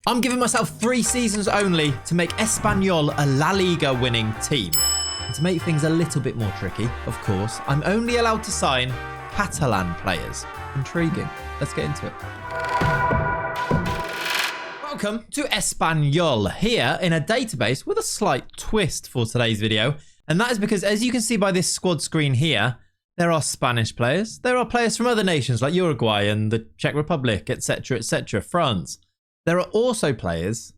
I'm giving myself 3 seasons only to make Espanyol a La Liga winning team. And to make things a little bit more tricky, of course, I'm only allowed to sign Catalan players. Intriguing. Let's get into it. Welcome to Espanyol, here in a database with a slight twist for today's video. And that is because, as you can see by this squad screen here, there are Spanish players. There are players from other nations like Uruguay and the Czech Republic, etc., France. There are also players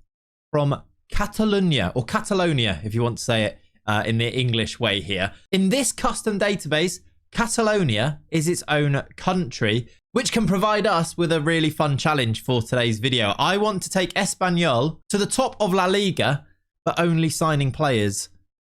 from Catalonia, or Catalonia, if you want to say it in the English way here. In this custom database, Catalonia is its own country, which can provide us with a really fun challenge for today's video. I want to take Espanyol to the top of La Liga, but only signing players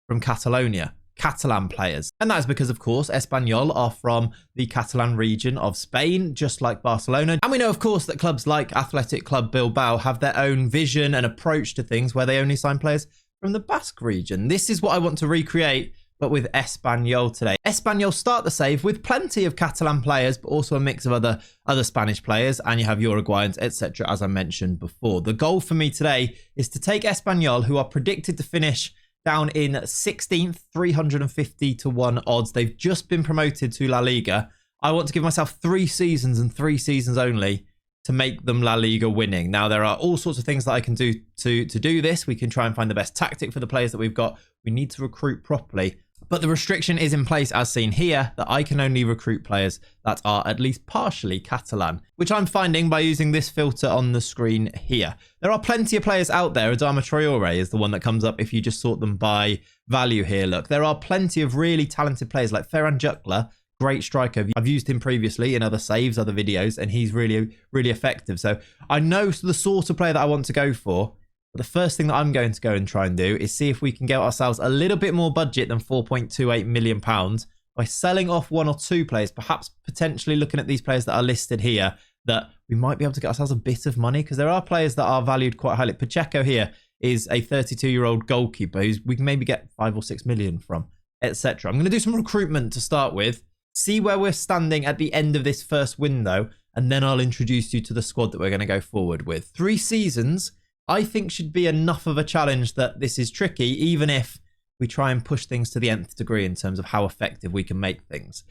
from Catalonia, Catalan players. And that's because, of course, Espanyol are from the Catalan region of Spain, just like Barcelona. And we know, of course, that clubs like Athletic Club Bilbao have their own vision and approach to things where they only sign players from the Basque region. This is what I want to recreate, but with Espanyol today. Espanyol start the save with plenty of Catalan players, but also a mix of other Spanish players, and you have Uruguayans, etc., as I mentioned before. The goal for me today is to take Espanyol, who are predicted to finish down in 16th, 350 to 1 odds. They've just been promoted to La Liga. I want to give myself 3 seasons and 3 seasons only to make them La Liga winning. Now, there are all sorts of things that I can do to do this. We can try and find the best tactic for the players that we've got. We need to recruit properly. But the restriction is in place, as seen here, that I can only recruit players that are at least partially Catalan, which I'm finding by using this filter on the screen here. There are plenty of players out there. Adama Traore is the one that comes up if you just sort them by value here. Look, there are plenty of really talented players like Ferran Jutgla, great striker. I've used him previously in other saves, other videos, and he's really effective. So I know the sort of player that I want to go for. But the first thing that I'm going to go and try and do is see if we can get ourselves a little bit more budget than £4.28 million by selling off 1 or 2 players, perhaps potentially looking at these players that are listed here, that we might be able to get ourselves a bit of money, because there are players that are valued quite highly. Pacheco here is a 32-year-old goalkeeper who we can maybe get 5 or 6 million from, etc. I'm going to do some recruitment to start with, see where we're standing at the end of this first window, and then I'll introduce you to the squad that we're going to go forward with. 3 seasons I think should be enough of a challenge that this is tricky, even if we try and push things to the nth degree in terms of how effective we can make things.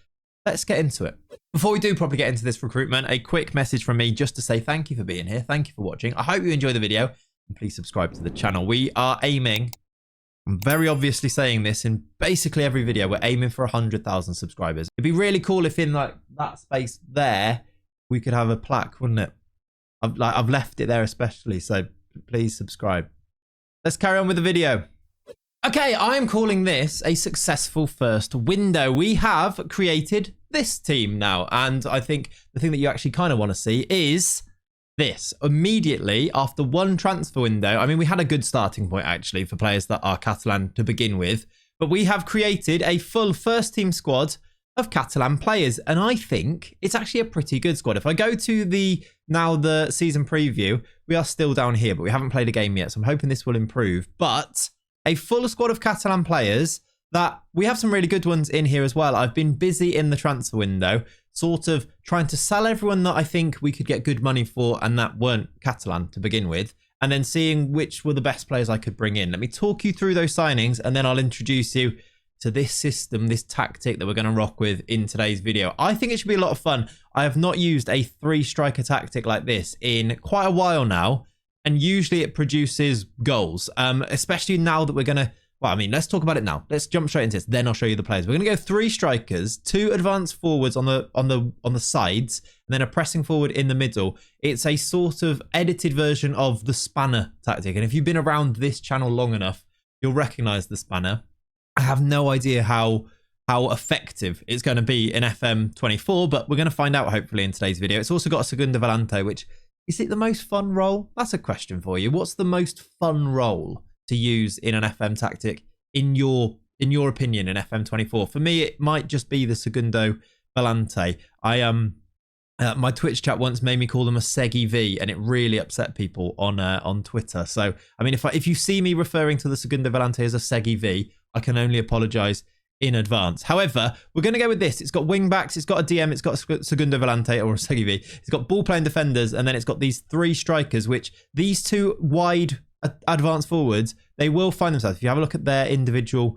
Let's get into it. Before we do properly get into this recruitment, a quick message from me just to say thank you for being here. Thank you for watching. I hope you enjoy the video, and please subscribe to the channel. We are aiming, I'm very obviously saying this in basically every video, we're aiming for 100,000 subscribers. It'd be really cool if in like that space there, we could have a plaque, wouldn't it? I've left it there especially, so please subscribe. Let's carry on with the video. Okay, I'm calling this a successful first window. We have created this team now, and I think the thing that you actually kind of want to see is this. Immediately after 1 transfer window, I mean, we had a good starting point actually for players that are Catalan to begin with, but we have created a full first team squad of Catalan players, and I think it's actually a pretty good squad. If I go to the season preview, we are still down here, but we haven't played a game yet, so I'm hoping this will improve. But a full squad of Catalan players that we have some really good ones in here as well. I've been busy in the transfer window, sort of trying to sell everyone that I think we could get good money for and that weren't Catalan to begin with, and then seeing which were the best players I could bring in. Let me talk you through those signings, and then I'll introduce you to this system, this tactic that we're going to rock with in today's video. I think it should be a lot of fun. I have not used a 3-striker tactic like this in quite a while now, and usually it produces goals, especially now that we're going to, well, I mean, let's talk about it now. Let's jump straight into this, then I'll show you the players. We're going to go 3 strikers, 2 advanced forwards on the sides, and then a pressing forward in the middle. It's a sort of edited version of the spanner tactic, and if you've been around this channel long enough, you'll recognize the spanner. I have no idea how effective it's going to be in FM24, but we're going to find out hopefully in today's video. It's also got a Segunda Volante, which, is it the most fun role? That's a question for you. What's the most fun role to use in an FM tactic in your opinion in FM24? For me, it might just be the Segundo Volante. My Twitch chat once made me call them a Segi V, and it really upset people on Twitter. So, I mean, if you see me referring to the Segundo Volante as a Segi V, I can only apologise in advance. However, we're going to go with this. It's got wing backs, it's got a DM, it's got a Segundo Volante or a Segivi. It's got ball playing defenders, and then it's got these 3 strikers, which these 2 wide advanced forwards, they will find themselves. If you have a look at their individual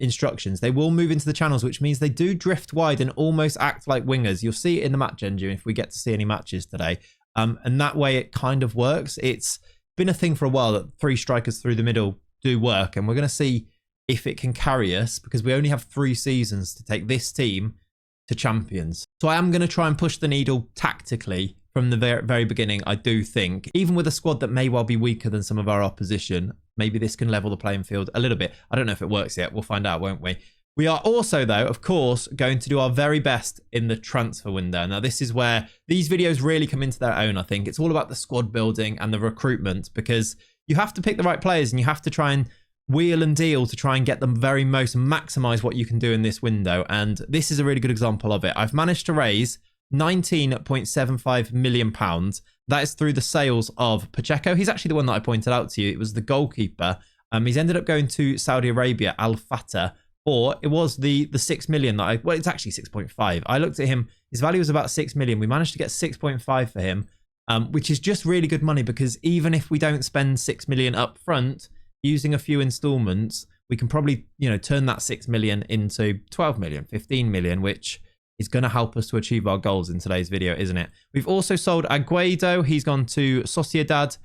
instructions, they will move into the channels, which means they do drift wide and almost act like wingers. You'll see it in the match engine if we get to see any matches today. And that way it kind of works. It's been a thing for a while that 3 strikers through the middle do work, and we're going to see if it can carry us, because we only have 3 seasons to take this team to champions. So I am going to try and push the needle tactically from the very beginning. I do think, even with a squad that may well be weaker than some of our opposition, maybe this can level the playing field a little bit. I don't know if it works yet. We'll find out, won't we? We are also, though, of course, going to do our very best in the transfer window. Now, this is where these videos really come into their own, I think. It's all about the squad building and the recruitment, because you have to pick the right players and you have to try and wheel and deal to try and get the very most, maximize what you can do in this window. And this is a really good example of it. I've managed to raise £19.75 million. That is through the sales of Pacheco. He's actually the one that I pointed out to you. It was the goalkeeper. He's ended up going to Saudi Arabia, Al Fatah. Or it was the 6 million that well, it's actually 6.5. I looked at him. His value was about 6 million. We managed to get 6.5 for him, which is just really good money, because even if we don't spend 6 million up front, using a few installments, we can probably, turn that 6 million into 12 million, 15 million, which is going to help us to achieve our goals in today's video, isn't it? We've also sold Aguedo. He's gone to Sociedad.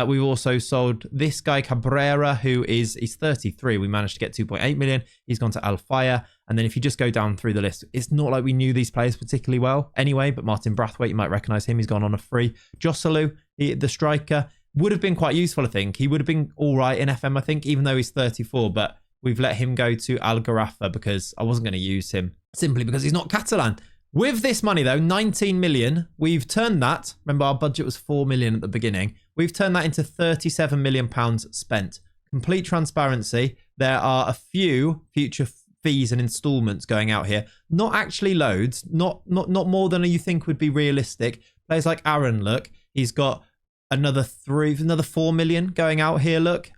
We've also sold this guy, Cabrera, he's 33. We managed to get 2.8 million. He's gone to Al Faya. And then if you just go down through the list, it's not like we knew these players particularly well anyway, but Martin Brathwaite, you might recognize him. He's gone on a free. Joselu, the striker, would have been quite useful, I think. He would have been all right in FM, I think, even though he's 34, but we've let him go to Al Garafa because I wasn't going to use him simply because he's not Catalan. With this money, though, 19 million, we've turned that. Remember, our budget was 4 million at the beginning. We've turned that into 37 million pounds spent. Complete transparency. There are a few future fees and installments going out here. Not actually loads. Not more than you think would be realistic. Players like Aaron, look, he's got another 4 million going out here. Look,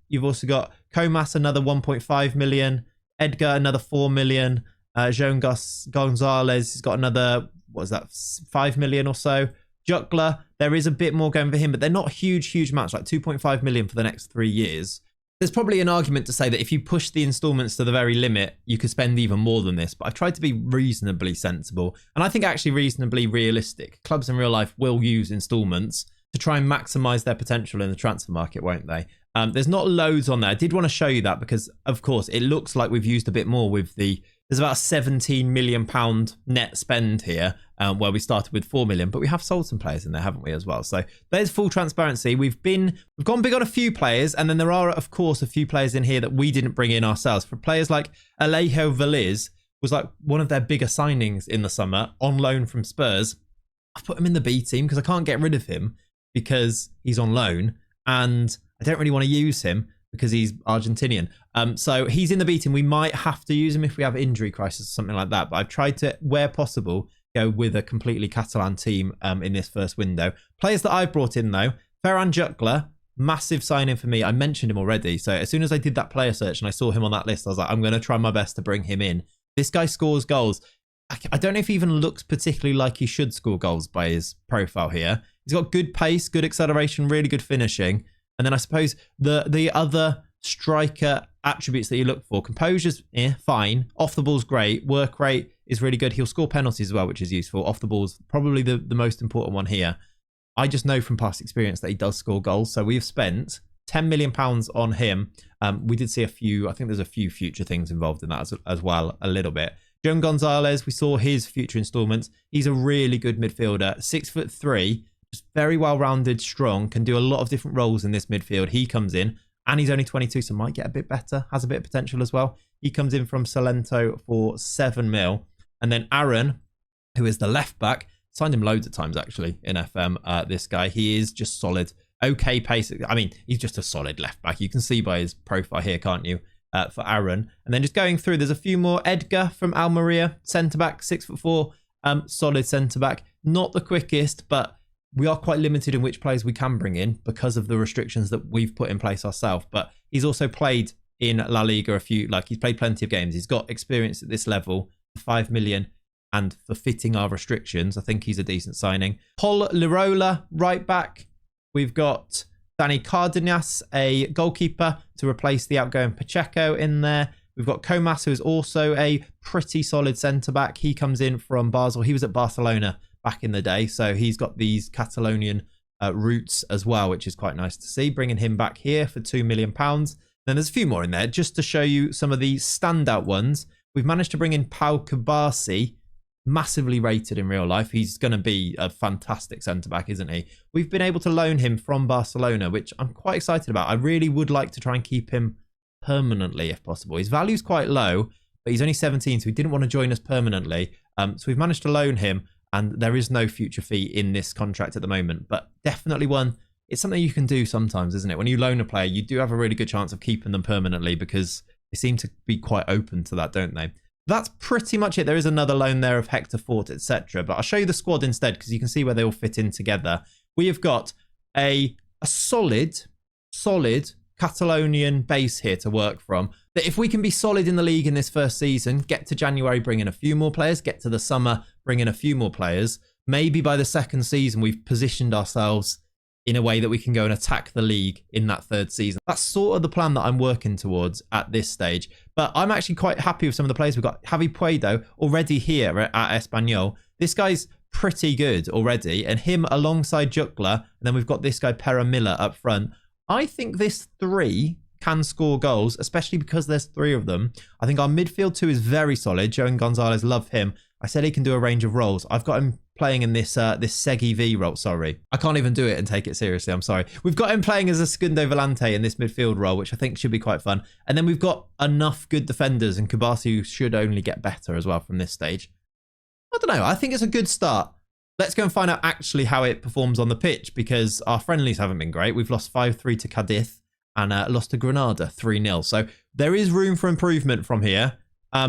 you've also got Comas, another 1.5 million. Edgar, another 4 million. Joan Gonzalez has got another, 5 million or so. Juckler, there is a bit more going for him, but they're not huge amounts, like 2.5 million for the next 3 years. There's probably an argument to say that if you push the installments to the very limit, you could spend even more than this, but I've tried to be reasonably sensible, and I think actually reasonably realistic. Clubs in real life will use installments to try and maximize their potential in the transfer market, won't they? There's not loads on there. I did want to show you that because, of course, it looks like we've used a bit more with there's about a 17 million pound net spend here, where we started with 4 million, but we have sold some players in there, haven't we, as well? So there's full transparency. We've gone big on a few players, and then there are, of course, a few players in here that we didn't bring in ourselves. For players like Alejo Veliz, was like one of their bigger signings in the summer on loan from Spurs. I've put him in the B team because I can't get rid of him because he's on loan, and I don't really want to use him because he's Argentinian. So he's in the B team. We might have to use him if we have injury crisis or something like that. But I've tried to, where possible, go with a completely Catalan team in this first window. Players that I've brought in, though, Ferran Juckler, massive signing for me. I mentioned him already. So as soon as I did that player search and I saw him on that list, I was like, I'm going to try my best to bring him in. This guy scores goals. I don't know if he even looks particularly like he should score goals by his profile here. He's got good pace, good acceleration, really good finishing. And then I suppose the other striker attributes that you look for, composure's fine, off the ball's great, work rate is really good. He'll score penalties as well, which is useful. Off the ball's probably the most important one here. I just know from past experience that he does score goals. So we've spent £10 million on him. We did see a few, I think there's a few future things involved in that as well, a little bit. Joan Gonzalez, we saw his future installments. He's a really good midfielder, 6'3", just very well-rounded, strong, can do a lot of different roles in this midfield. He comes in, and he's only 22, so might get a bit better, has a bit of potential as well. He comes in from Salento for 7 mil. And then Aaron, who is the left back, signed him loads of times actually in FM, this guy. He is just solid, okay pace. I mean, he's just a solid left back. You can see by his profile here, can't you, for Aaron. And then just going through, there's a few more. Edgar from Almeria, centre-back, 6'4", solid centre-back. Not the quickest, but we are quite limited in which players we can bring in because of the restrictions that we've put in place ourselves. But he's also played in La Liga he's played plenty of games. He's got experience at this level, 5 million, and for fitting our restrictions, I think he's a decent signing. Paul Lirola, right back. We've got Danny Cardenas, a goalkeeper, to replace the outgoing Pacheco in there. We've got Comas, who is also a pretty solid centre-back. He comes in from Basel. He was at Barcelona back in the day, so he's got these Catalonian roots as well, which is quite nice to see. Bringing him back here for £2 million. Then there's a few more in there, just to show you some of the standout ones. We've managed to bring in Pau Kabasi, massively rated in real life. He's going to be a fantastic centre-back, isn't he? We've been able to loan him from Barcelona, which I'm quite excited about. I really would like to try and keep him permanently if possible. His value's quite low, but he's only 17, so he didn't want to join us permanently. So we've managed to loan him, and there is no future fee in this contract at the moment, but definitely one. It's something you can do sometimes, isn't it? When you loan a player, you do have a really good chance of keeping them permanently because they seem to be quite open to that, don't they? That's pretty much it. There is another loan there of Hector Fort, etc. But I'll show you the squad instead because you can see where they all fit in together. We have got a solid Catalonian base here to work from. That if we can be solid in the league in this first season, get to January, bring in a few more players, get to the summer, bring in a few more players, maybe by the second season we've positioned ourselves in a way that we can go and attack the league in that third season. That's sort of the plan that I'm working towards at this stage. But I'm actually quite happy with some of the players. We've got Javi Puedo already here at Espanyol. This guy's pretty good already. And him alongside Jukla. And then we've got this guy, Pera Miller, up front. I think this three can score goals, especially because there's three of them. I think our midfield two is very solid. Joe and Gonzalez, love him. I said he can do a range of roles. I've got him playing in this Segi V role. Sorry, I can't even do it and take it seriously. I'm sorry. We've got him playing as a Segundo Volante in this midfield role, which I think should be quite fun. And then we've got enough good defenders, and Kabasi should only get better as well from this stage. I don't know. I think it's a good start. Let's go and find out actually how it performs on the pitch, because our friendlies haven't been great. We've lost 5-3 to Cadiz and lost to Granada 3-0. So there is room for improvement from here.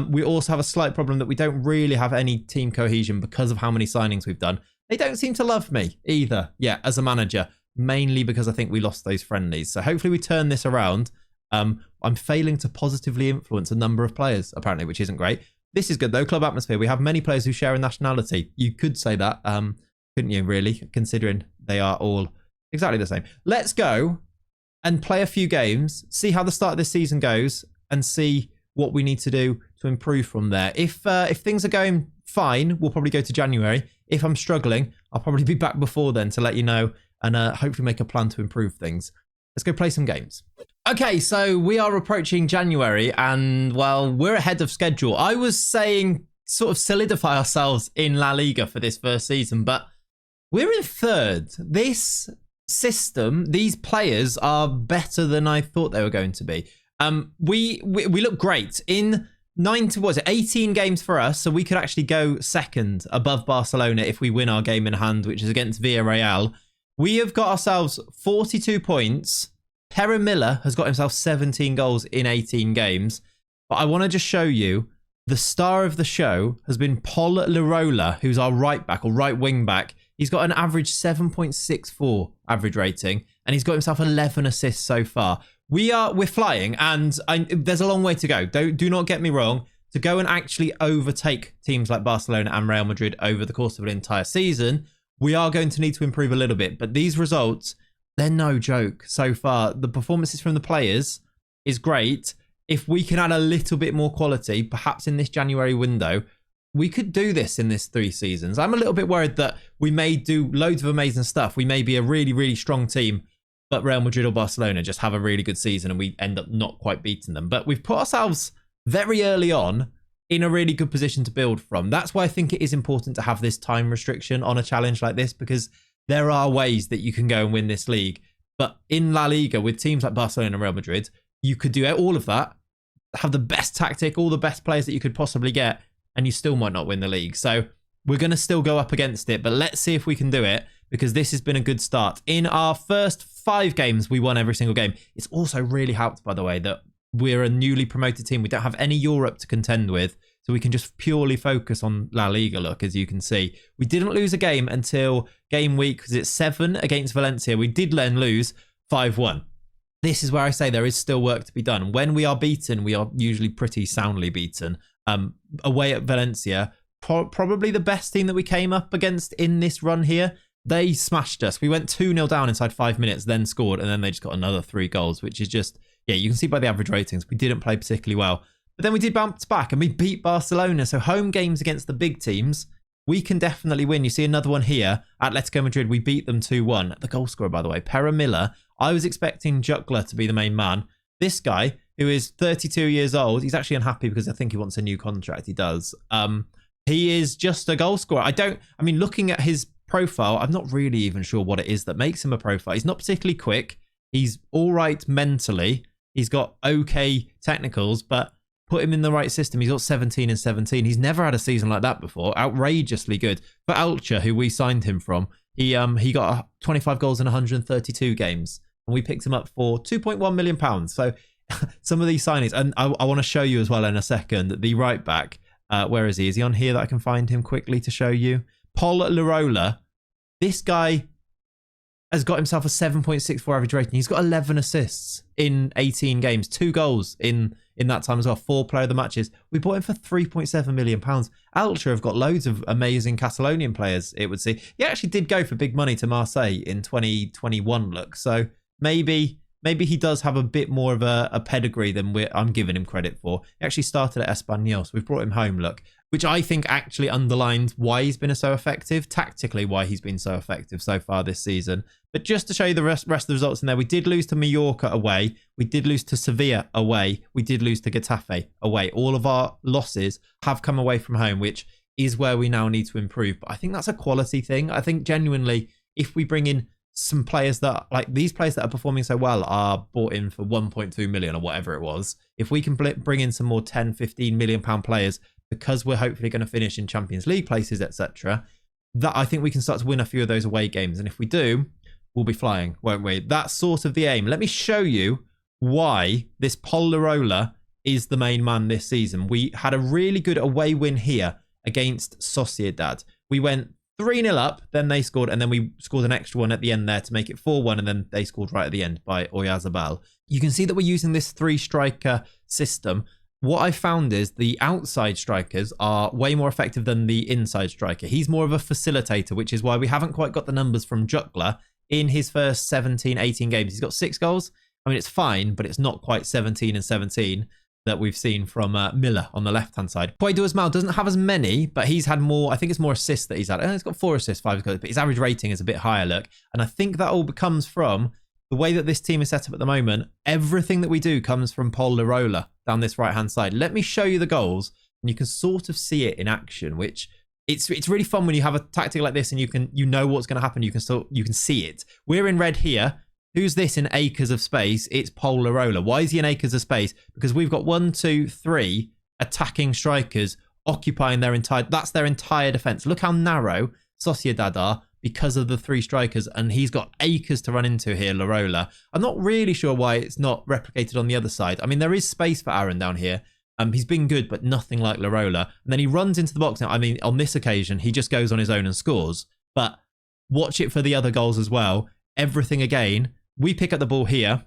We also have a slight problem that we don't really have any team cohesion because of how many signings we've done. They don't seem to love me either, yeah, as a manager, mainly because I think we lost those friendlies. So hopefully we turn this around. I'm failing to positively influence a number of players, apparently, which isn't great. This is good, though. Club atmosphere. We have many players who share a nationality. You could say that, couldn't you, really, considering they are all exactly the same. Let's go and play a few games, see how the start of this season goes, and see what we need to do to improve from there. If things are going fine, we'll probably go to January. If I'm struggling, I'll probably be back before then to let you know and hopefully make a plan to improve things. Let's go play some games. Okay, so we are approaching January and, well, we're ahead of schedule. I was saying sort of solidify ourselves in La Liga for this first season, but we're in third. This system, these players are better than I thought they were going to be. We look great in 18 games for us, so we could actually go second above Barcelona if we win our game in hand, which is against Villarreal. We have got ourselves 42 points. Pera Miller has got himself 17 goals in 18 games. But I want to just show you the star of the show has been Paul Lirola, who's our right back or right wing back. He's got an average 7.64 average rating, and he's got himself 11 assists so far. We're flying, and there's a long way to go. Do not get me wrong. To go and actually overtake teams like Barcelona and Real Madrid over the course of an entire season, we are going to need to improve a little bit. But these results, they're no joke so far. The performances from the players is great. If we can add a little bit more quality, perhaps in this January window, we could do this in this 3 seasons. I'm a little bit worried that we may do loads of amazing stuff. We may be a really, really strong team, but Real Madrid or Barcelona just have a really good season and we end up not quite beating them. But we've put ourselves very early on in a really good position to build from. That's why I think it is important to have this time restriction on a challenge like this, because there are ways that you can go and win this league. But in La Liga, with teams like Barcelona and Real Madrid, you could do all of that, have the best tactic, all the best players that you could possibly get, and you still might not win the league. So we're going to still go up against it, but let's see if we can do it, because this has been a good start. In our first 5 games, we won every single game. It's also really helped, by the way, that we're a newly promoted team. We don't have any Europe to contend with, so we can just purely focus on La Liga, look, as you can see. We didn't lose a game until game week, was it 7 against Valencia? We did then lose 5-1. this is where I say there is still work to be done. When we are beaten, we are usually pretty soundly beaten. Away at Valencia, probably the best team that we came up against in this run here. They smashed us. We went 2-0 down inside 5 minutes, then scored, and then they just got another 3 goals, which is just, yeah, you can see by the average ratings, we didn't play particularly well. But then we did bounce back and we beat Barcelona. So home games against the big teams, we can definitely win. You see another one here. Atletico Madrid, we beat them 2-1. The goal scorer, by the way, Pere Miller. I was expecting Juckler to be the main man. This guy, who is 32 years old, he's actually unhappy because I think he wants a new contract. He does. He is just a goal scorer. I mean, looking at his profile, I'm not really even sure what it is that makes him a profile. He's not particularly quick. He's all right mentally. He's got okay technicals, but put him in the right system. He's got 17 and 17. He's never had a season like that before. Outrageously good. For Alcha, who we signed him from, he got 25 goals in 132 games, and we picked him up for £2.1 million. So some of these signings, and I want to show you as well in a second, the right back, where is he? Is he on here that I can find him quickly to show you? Paul Larola. This guy has got himself a 7.64 average rating. He's got 11 assists in 18 games, 2 goals in that time as well, 4 player of the matches. We bought him for £3.7 million. Altra have got loads of amazing Catalonian players, it would seem. He actually did go for big money to Marseille in 2021, look. So maybe he does have a bit more of a pedigree than I'm giving him credit for. He actually started at Espanyol, so we've brought him home, look. Which I think actually underlines why he's been so effective, tactically why he's been so effective so far this season. But just to show you the rest of the results in there, we did lose to Mallorca away. We did lose to Sevilla away. We did lose to Getafe away. All of our losses have come away from home, which is where we now need to improve. But I think that's a quality thing. I think genuinely, if we bring in some players that, like these players that are performing so well are bought in for 1.2 million or whatever it was. If we can bring in some more 10, 15 million pound players, because we're hopefully going to finish in Champions League places, etc., that I think we can start to win a few of those away games. And if we do, we'll be flying, won't we? That's sort of the aim. Let me show you why this Pollerola is the main man this season. We had a really good away win here against Sociedad. We went 3-0 up, then they scored, and then we scored an extra one at the end there to make it 4-1, and then they scored right at the end by Oyarzabal. You can see that we're using this 3-striker system. What I found is the outside strikers are way more effective than the inside striker. He's more of a facilitator, which is why we haven't quite got the numbers from Juckler in his first 17, 18 games. He's got 6 goals. I mean, it's fine, but it's not quite 17 and 17 that we've seen from Miller on the left-hand side. Mal doesn't have as many, but he's had more. I think it's more assists that he's had. He's got 4 assists, 5 goals, but his average rating is a bit higher, look. And I think that all comes from the way that this team is set up at the moment. Everything that we do comes from Paul Larola down this right-hand side. Let me show you the goals, and you can sort of see it in action, which it's really fun when you have a tactic like this and you know what's going to happen. You can see it. We're in red here. Who's this in acres of space? It's Paul Larola. Why is he in acres of space? Because we've got 1, 2, 3 attacking strikers occupying their entire defense. Look how narrow Sociedad are because of the 3 strikers, and he's got acres to run into here, Larola. I'm not really sure why it's not replicated on the other side. I mean, there is space for Aaron down here. He's been good, but nothing like Larola. And then he runs into the box. Now, I mean, on this occasion, he just goes on his own and scores. But watch it for the other goals as well. Everything again. We pick up the ball here.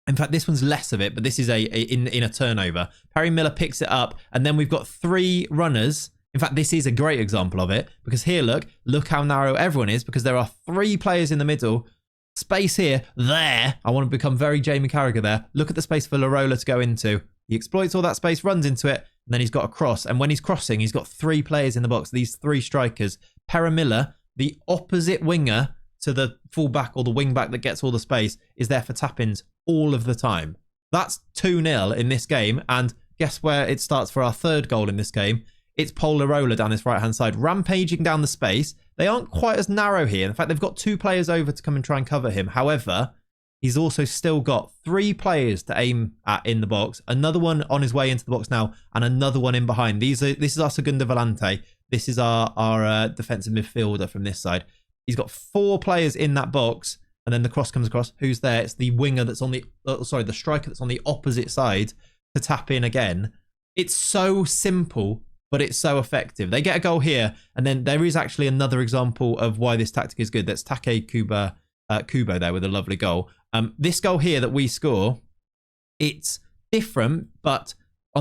In fact, this one's less of it, but this is in a turnover. Perry Miller picks it up, and then we've got 3 runners. In fact, this is a great example of it, because here, look how narrow everyone is, because there are 3 players in the middle. Space here, there. I want to become very Jamie Carragher there. Look at the space for Larola to go into. He exploits all that space, runs into it, and then he's got a cross. And when he's crossing, he's got 3 players in the box, these 3 strikers. Perry Miller, the opposite winger to the fullback or the wing back that gets all the space, is there for tap-ins all of the time. That's 2-0 in this game, and guess where it starts for our 3rd goal in this game? It's Paul Larola down this right-hand side, rampaging down the space. They aren't quite as narrow here. In fact, they've got 2 players over to come and try and cover him. However, he's also still got 3 players to aim at in the box, another one on his way into the box now, and another one in behind. This is our Segunda Volante. This is our defensive midfielder from this side. He's got 4 players in that box, and then the cross comes across. Who's there? It's the winger that's on the striker that's on the opposite side to tap in again. It's so simple, but it's so effective. They get a goal here, and then there is actually another example of why this tactic is good. That's Take Kuba Kubo there with a lovely goal. This goal here that we score, it's different, but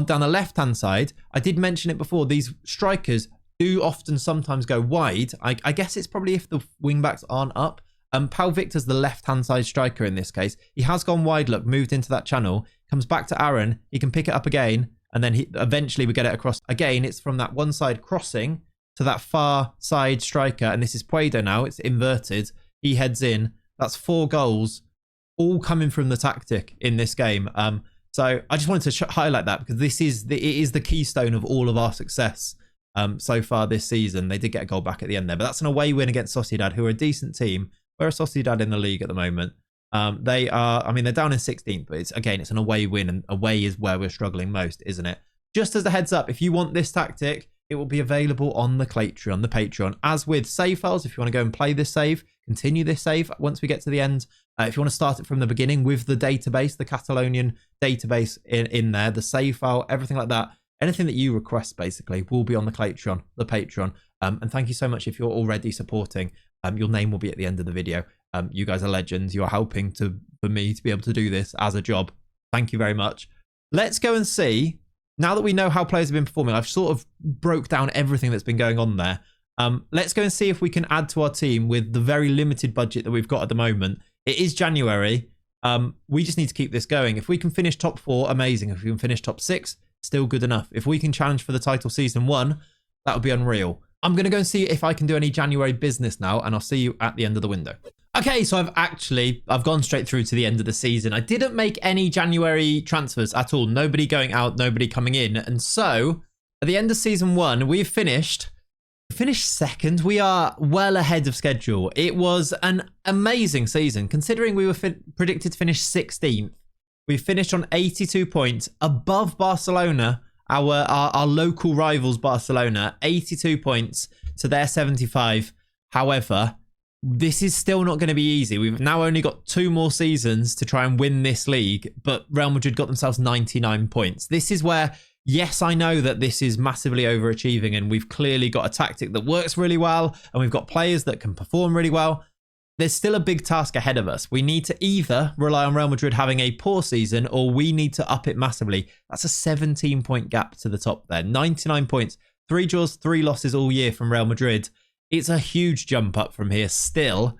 down the left-hand side, I did mention it before, these strikers do often sometimes go wide. I guess it's probably if the wing-backs aren't up. Pal Victor's the left-hand side striker in this case. He has gone wide, look, moved into that channel, comes back to Aaron, he can pick it up again, and then eventually we get it across. Again, it's from that one side crossing to that far side striker, and this is Puedo now, it's inverted. He heads in. That's 4 goals, all coming from the tactic in this game. So I just wanted to highlight that because it is the keystone of all of our success so far this season. They did get a goal back at the end there, but that's an away win against Sociedad, who are a decent team. We're a Sociedad in the league at the moment. They are, I mean, they're down in 16th, but it's an away win, and away is where we're struggling most, isn't it? Just as a heads up, if you want this tactic, it will be available on the Claytron, the Patreon, as with save files. If you want to go and play this save, continue this save once we get to the end. If you want to start it from the beginning with the database, the Catalonian database in there, the save file, everything like that, anything that you request basically will be on the Claytron, the Patreon. And thank you so much if you're already supporting. Your name will be at the end of the video. You guys are legends. You are helping for me to be able to do this as a job. Thank you very much. Let's go and see. Now that we know how players have been performing, I've sort of broke down everything that's been going on there. Let's go and see if we can add to our team with the very limited budget that we've got at the moment. It is January. We just need to keep this going. If we can finish top 4, amazing. If we can finish top 6, still good enough. If we can challenge for the title season 1, that would be unreal. I'm going to go and see if I can do any January business now, and I'll see you at the end of the window. Okay, so I've gone straight through to the end of the season. I didn't make any January transfers at all. Nobody going out, nobody coming in. And so at the end of season 1, we've finished second. We are well ahead of schedule. It was an amazing season considering we were predicted to finish 16th. We finished on 82 points above Barcelona, our local rivals Barcelona, 82 points to their 75. However, this is still not going to be easy. We've now only got 2 more seasons to try and win this league, but Real Madrid got themselves 99 points. This is where, yes, I know that this is massively overachieving, and we've clearly got a tactic that works really well, and we've got players that can perform really well. There's still a big task ahead of us. We need to either rely on Real Madrid having a poor season, or we need to up it massively. That's a 17-point gap to the top there. 99 points, 3 draws, 3 losses all year from Real Madrid. It's a huge jump up from here still.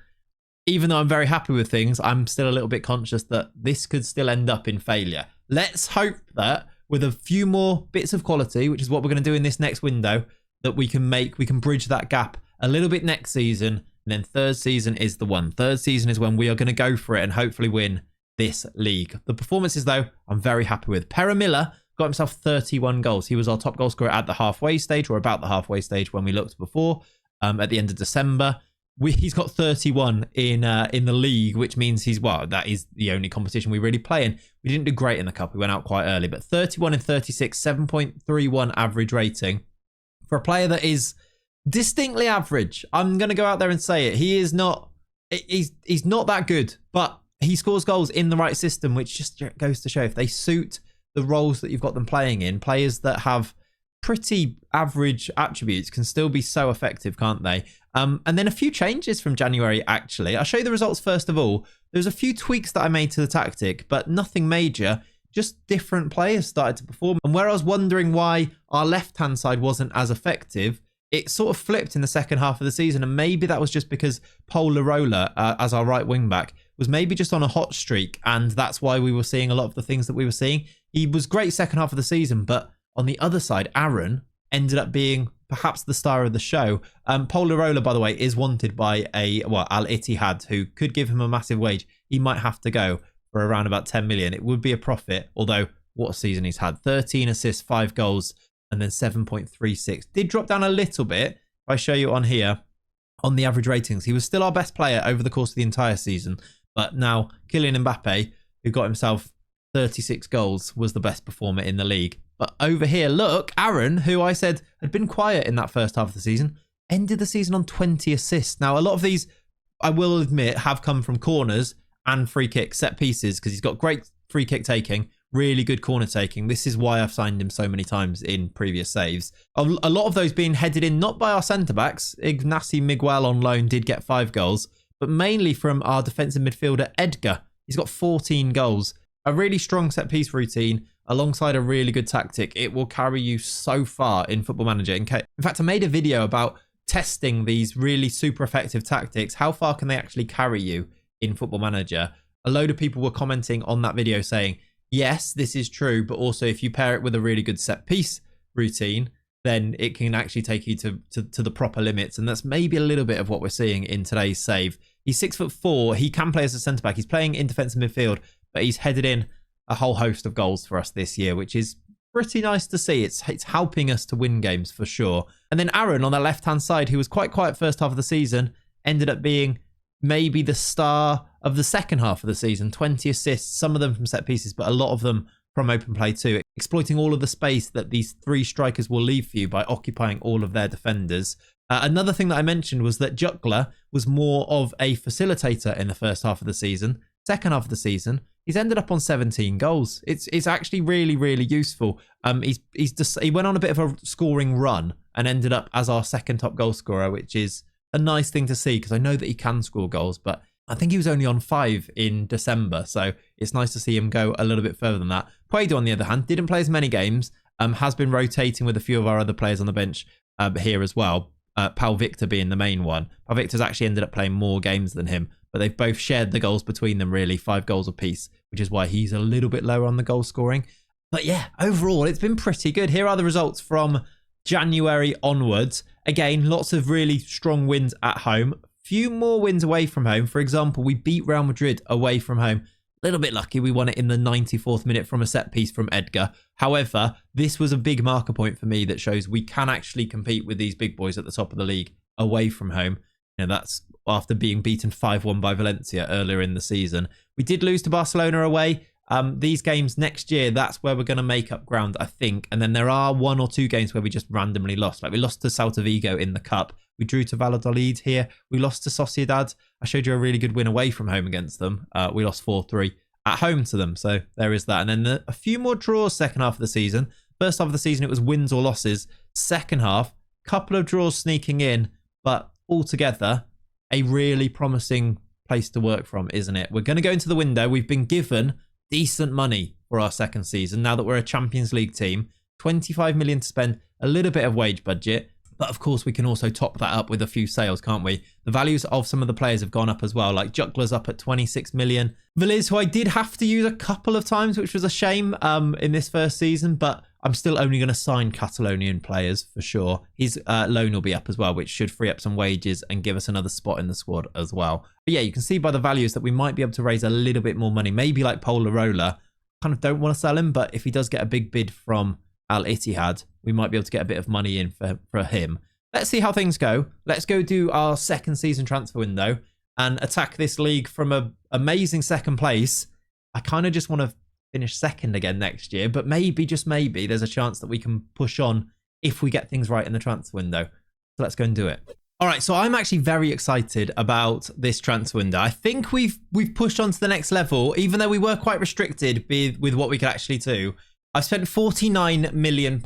Even though I'm very happy with things, I'm still a little bit conscious that this could still end up in failure. Let's hope that with a few more bits of quality, which is what we're going to do in this next window, that we can bridge that gap a little bit next season. And then third season is the one. Third season is when we are going to go for it and hopefully win this league. The performances, though, I'm very happy with. Pere Miller got himself 31 goals. He was our top goal scorer at the halfway stage, or about the halfway stage when we looked before. At the end of December, he's got 31 in the league, which means that is the only competition we really play in. We didn't do great in the cup. We went out quite early, but 31 and 36, 7.31 average rating for a player that is distinctly average. I'm going to go out there and say it. He's not that good, but he scores goals in the right system, which just goes to show if they suit the roles that you've got them playing in, players that have pretty average attributes can still be so effective, can't they? And then a few changes from January, actually. I'll show you the results first of all. There's a few tweaks that I made to the tactic, but nothing major. Just different players started to perform. And where I was wondering why our left-hand side wasn't as effective, it sort of flipped in the second half of the season. And maybe that was just because Paul Larola, as our right wing-back, was maybe just on a hot streak. And that's why we were seeing a lot of the things that we were seeing. He was great second half of the season, but on the other side, Aaron ended up being perhaps the star of the show. Paul Larola, by the way, is wanted by Al Ittihad, who could give him a massive wage. He might have to go for around about 10 million. It would be a profit, although what a season he's had. 13 assists, 5 goals, and then 7.36. Did drop down a little bit. If I show you on here, on the average ratings, he was still our best player over the course of the entire season. But now Kylian Mbappe, who got himself 36 goals, was the best performer in the league. But over here, look, Aaron, who I said had been quiet in that first half of the season, ended the season on 20 assists. Now, a lot of these, I will admit, have come from corners and free kick set pieces, because he's got great free kick taking, really good corner taking. This is why I've signed him so many times in previous saves. A lot of those being headed in, not by our centre-backs. Ignacy Miguel on loan did get 5 goals, but mainly from our defensive midfielder, Edgar. He's got 14 goals. A really strong set-piece routine alongside a really good tactic. It will carry you so far in Football Manager. In fact, I made a video about testing these really super effective tactics. How far can they actually carry you in Football Manager? A load of people were commenting on that video saying, yes, this is true, but also if you pair it with a really good set-piece routine, then it can actually take you to the proper limits. And that's maybe a little bit of what we're seeing in today's save. He's 6'4". He can play as a centre-back. He's playing in defensive midfield, but he's headed in a whole host of goals for us this year, which is pretty nice to see. It's helping us to win games for sure. And then Aaron on the left-hand side, who was quite quiet first half of the season, ended up being maybe the star of the second half of the season. 20 assists, some of them from set pieces, but a lot of them from open play too, exploiting all of the space that these three strikers will leave for you by occupying all of their defenders. Another thing that I mentioned was that Juckler was more of a facilitator in the first half of the season. Second half of the season, he's ended up on 17 goals. It's actually really, really useful. He went on a bit of a scoring run and ended up as our second top goal scorer, which is a nice thing to see because I know that he can score goals, but I think he was only on 5 in December, so it's nice to see him go a little bit further than that. Puedo, on the other hand, didn't play as many games, has been rotating with a few of our other players on the bench here as well, Pau Victor being the main one. Pau Victor's actually ended up playing more games than him, but they've both shared the goals between them, really, 5 goals apiece, which is why he's a little bit lower on the goal scoring. But yeah, overall, it's been pretty good. Here are the results from January onwards. Again, lots of really strong wins at home. Few more wins away from home. For example, we beat Real Madrid away from home. A little bit lucky. We won it in the 94th minute from a set piece from Edgar. However, this was a big marker point for me that shows we can actually compete with these big boys at the top of the league away from home. You know, that's after being beaten 5-1 by Valencia earlier in the season. We did lose to Barcelona away. These games next year, that's where we're going to make up ground, I think. And then there are 1 or 2 games where we just randomly lost. Like we lost to Celta Vigo in the Cup. We drew to Valladolid here. We lost to Sociedad. I showed you a really good win away from home against them. We lost 4-3 at home to them. So there is that. And then a few more draws second half of the season. First half of the season, it was wins or losses. Second half, couple of draws sneaking in. But altogether, a really promising place to work from, isn't it? We're going to go into the window. We've been given decent money for our second season. Now that we're a Champions League team, 25 million to spend, a little bit of wage budget. But of course, we can also top that up with a few sales, can't we? The values of some of the players have gone up as well. Like Juckler's up at 26 million. Veliz, who I did have to use a couple of times, which was a shame in this first season. But I'm still only going to sign Catalonian players for sure. His loan will be up as well, which should free up some wages and give us another spot in the squad as well. But yeah, you can see by the values that we might be able to raise a little bit more money. Maybe like Polarola. Kind of don't want to sell him, but if he does get a big bid from Al Ittihad, we might be able to get a bit of money in for him. Let's see how things go. Let's go do our second season transfer window and attack this league from an amazing second place. I kind of just want to finish second again next year, but maybe, just maybe, there's a chance that we can push on if we get things right in the transfer window. So let's go and do it. All right, so I'm actually very excited about this transfer window. I think we've pushed on to the next level, even though we were quite restricted with what we could actually do. I've spent £49 million.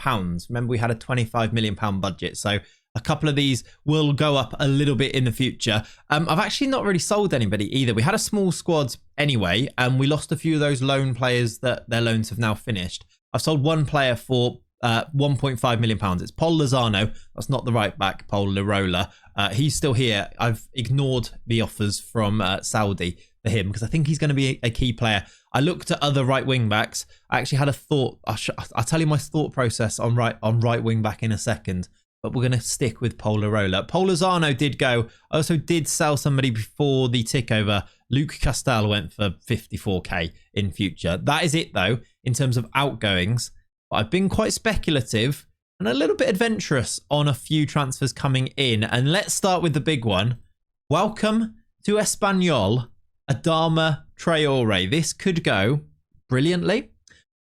Remember, we had a £25 million budget, so a couple of these will go up a little bit in the future. I've actually not really sold anybody either. We had a small squad anyway, and we lost a few of those loan players that their loans have now finished. I've sold one player for £1.5 million. It's Paul Lozano. That's not the right back, Paul Lirola. He's still here. I've ignored the offers from Saudi for him because I think he's going to be a key player. I looked at other right wing backs. I actually had a thought. I'll tell you my thought process on right wing back in a second. But we're going to stick with Paul Lirola. Paul Lozano did go. I also did sell somebody before the tick over. Luke Castell went for 54k in future. That is it, though, in terms of outgoings. But I've been quite speculative and a little bit adventurous on a few transfers coming in. And let's start with the big one. Welcome to Espanyol, Adama Traore. This could go brilliantly,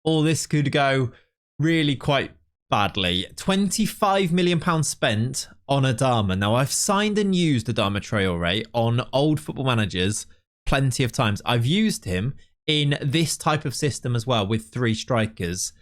or this could go really quite badly. £25 million spent on Adama. Now, I've signed and used Adama Traore on old Football Managers plenty of times. I've used him in this type of system as well with 3 strikers.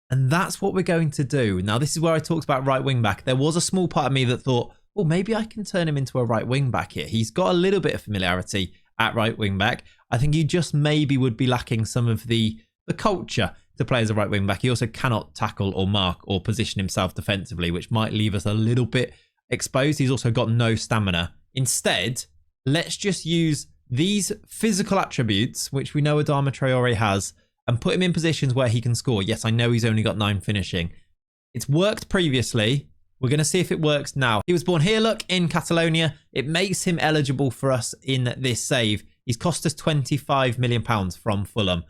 And that's what we're going to do. Now, this is where I talked about right wing back. There was a small part of me that thought, oh, maybe I can turn him into a right wing back here. He's got a little bit of familiarity at right wing back. I think he just maybe would be lacking some of the culture to play as a right wing back. He also cannot tackle or mark or position himself defensively, which might leave us a little bit exposed. He's also got no stamina. Instead, let's just use these physical attributes, which we know Adama Traore has, and put him in positions where he can score. Yes, I know he's only got 9 finishing. It's worked previously. We're going to see if it works now. He was born here, look, in Catalonia. It makes him eligible for us in this save. He's cost us £25 million from Fulham,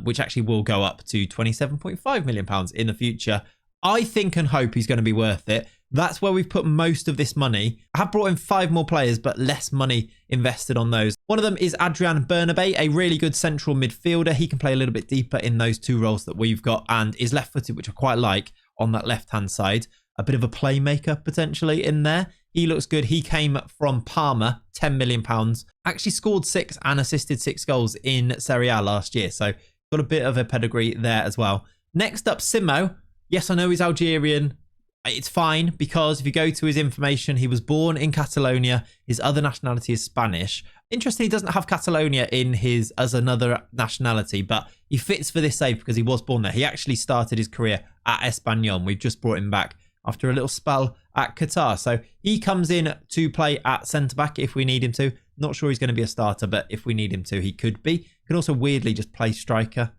which actually will go up to £27.5 million in the future. I think and hope he's going to be worth it. That's where we've put most of this money. I have brought in 5 more players, but less money invested on those. One of them is Adrian Bernabé, a really good central midfielder. He can play a little bit deeper in those 2 roles that we've got, and is left-footed, which I quite like on that left-hand side. A bit of a playmaker potentially in there. He looks good. He came from Parma, £10 million. Actually scored 6 and assisted 6 goals in Serie A last year. So got a bit of a pedigree there as well. Next up, Simo. Yes, I know he's Algerian. It's fine, because if you go to his information, he was born in Catalonia. His other nationality is Spanish. Interesting, he doesn't have Catalonia in his as another nationality, but he fits for this save because he was born there. He actually started his career at Espanyol. We've just brought him back after a little spell at Qatar. So he comes in to play at centre-back if we need him to. Not sure he's going to be a starter, but if we need him to, he could be. He can also weirdly just play striker.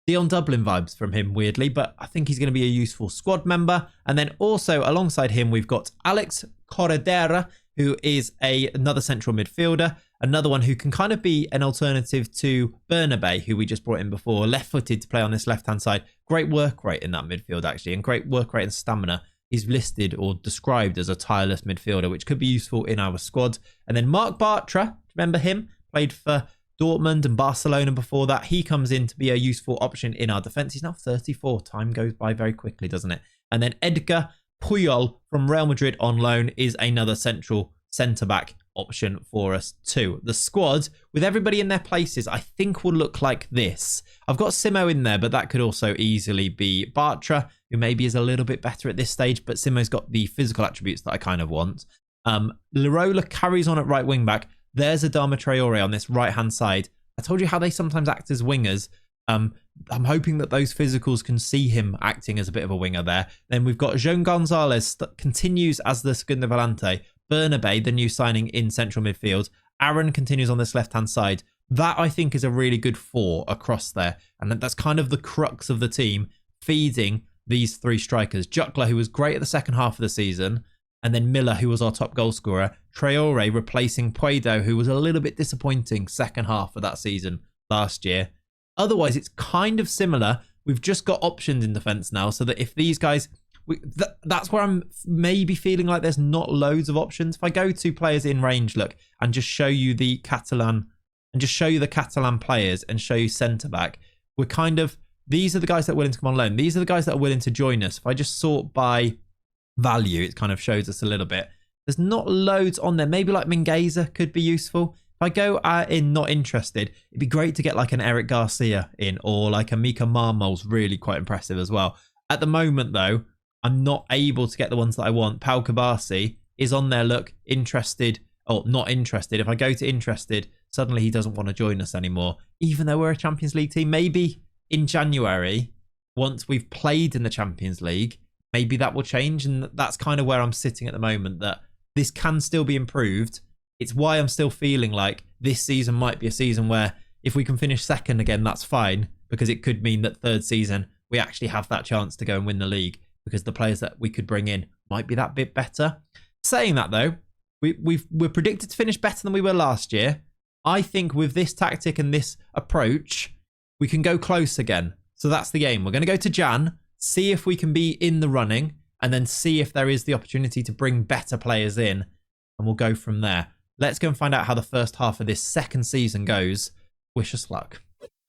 Dion Dublin vibes from him, weirdly, but I think he's going to be a useful squad member. And then also alongside him, we've got Alex Corredera, who is another central midfielder. Another one who can kind of be an alternative to Bernabé, who we just brought in before, left-footed to play on this left-hand side. Great work rate in that midfield, actually, and great work rate and stamina. He's listed or described as a tireless midfielder, which could be useful in our squad. And then Marc Bartra, remember him? Played for Dortmund and Barcelona before that. He comes in to be a useful option in our defence. He's now 34. Time goes by very quickly, doesn't it? And then Edgar Puyol from Real Madrid on loan is another central centre-back option for us too. The squad, with everybody in their places, I think will look like this. I've got Simo in there, but that could also easily be Bartra, who maybe is a little bit better at this stage, but Simo's got the physical attributes that I kind of want. Lirola carries on at right wing back. There's Adama Traore on this right-hand side. I told you how they sometimes act as wingers. I'm hoping that those physicals can see him acting as a bit of a winger there. Then we've got João Gonzalez that continues as the segundo volante. Bernabé, the new signing in central midfield. Aaron continues on this left-hand side. That, I think, is a really good 4 across there. And that's kind of the crux of the team, feeding these 3 strikers. Juckler, who was great at the second half of the season. And then Miller, who was our top goal scorer. Traore replacing Puedo, who was a little bit disappointing second half of that season last year. Otherwise, it's kind of similar. We've just got options in defence now, so that if these guys... that's where I'm maybe feeling like there's not loads of options. If I go to players in range, look, and just show you the Catalan... and just show you the Catalan players and show you centre-back, we're kind of... these are the guys that are willing to come on loan. These are the guys that are willing to join us. If I just sort by value, it kind of shows us a little bit. There's not loads on there. Maybe like Mingueza could be useful. If I go in not interested, it'd be great to get like an Eric Garcia in, or like a Mika Marmol's really quite impressive as well. At the moment though, I'm not able to get the ones that I want. Pau Kabasi is on there, look, interested, or not interested. If I go to interested, suddenly he doesn't want to join us anymore, even though we're a Champions League team. Maybe in January, once we've played in the Champions League, maybe that will change. And that's kind of where I'm sitting at the moment, that this can still be improved. It's why I'm still feeling like this season might be a season where if we can finish second again, that's fine, because it could mean that third season we actually have that chance to go and win the league, because the players that we could bring in might be that bit better. Saying that though, we're predicted to finish better than we were last year. I think with this tactic and this approach, we can go close again. So that's the game. We're going to go to Jan, see if we can be in the running, and then see if there is the opportunity to bring better players in, and we'll go from there. Let's go and find out how the first half of this second season goes. Wish us luck.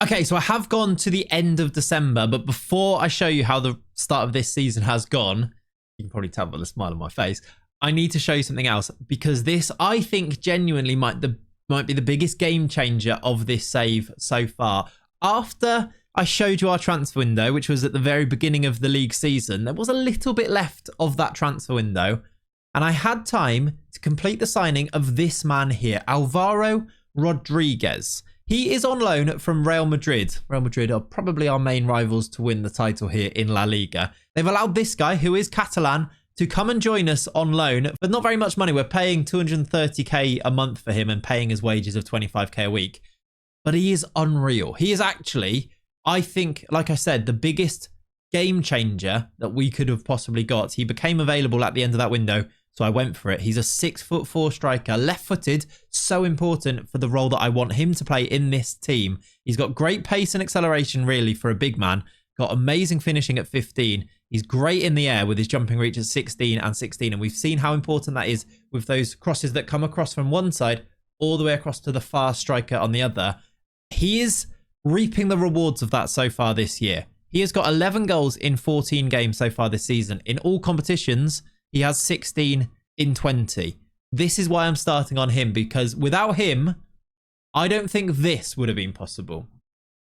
Okay, so I have gone to the end of December, but before I show you how the start of this season has gone, you can probably tell by the smile on my face, I need to show you something else, because this, I think, genuinely might be the biggest game changer of this save so far. After I showed you our transfer window, which was at the very beginning of the league season, there was a little bit left of that transfer window. And I had time to complete the signing of this man here, Alvaro Rodriguez. He is on loan from Real Madrid. Real Madrid are probably our main rivals to win the title here in La Liga. They've allowed this guy, who is Catalan, to come and join us on loan, but not very much money. We're paying 230k a month for him and paying his wages of 25k a week. But he is unreal. He is actually, I think, like I said, the biggest game changer that we could have possibly got. He became available at the end of that window, so I went for it. He's a 6'4" striker, left-footed, so important for the role that I want him to play in this team. He's got great pace and acceleration, really, for a big man. Got amazing finishing at 15. He's great in the air with his jumping reach at 16 and 16. And we've seen how important that is with those crosses that come across from one side all the way across to the far striker on the other. He is reaping the rewards of that so far this year. He has got 11 goals in 14 games so far this season. In all competitions, he has 16 in 20. This is why I'm starting on him, because without him, I don't think this would have been possible.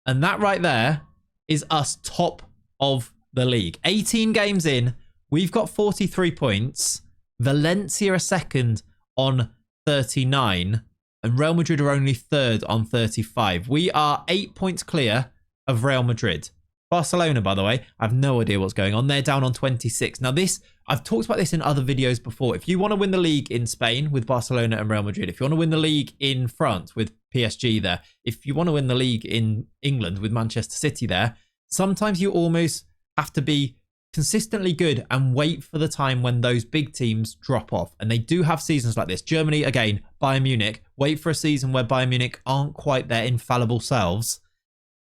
And that right there is us top of the league. 18 games in, we've got 43 points. Valencia are second on 39. And Real Madrid are only third on 35. We are 8 points clear of Real Madrid. Barcelona, by the way, I have no idea what's going on. They're down on 26. Now this, I've talked about this in other videos before. If you want to win the league in Spain with Barcelona and Real Madrid, if you want to win the league in France with PSG there, if you want to win the league in England with Manchester City there, sometimes you almost have to be consistently good and wait for the time when those big teams drop off. And they do have seasons like this. Germany, again, Bayern Munich, wait for a season where Bayern Munich aren't quite their infallible selves.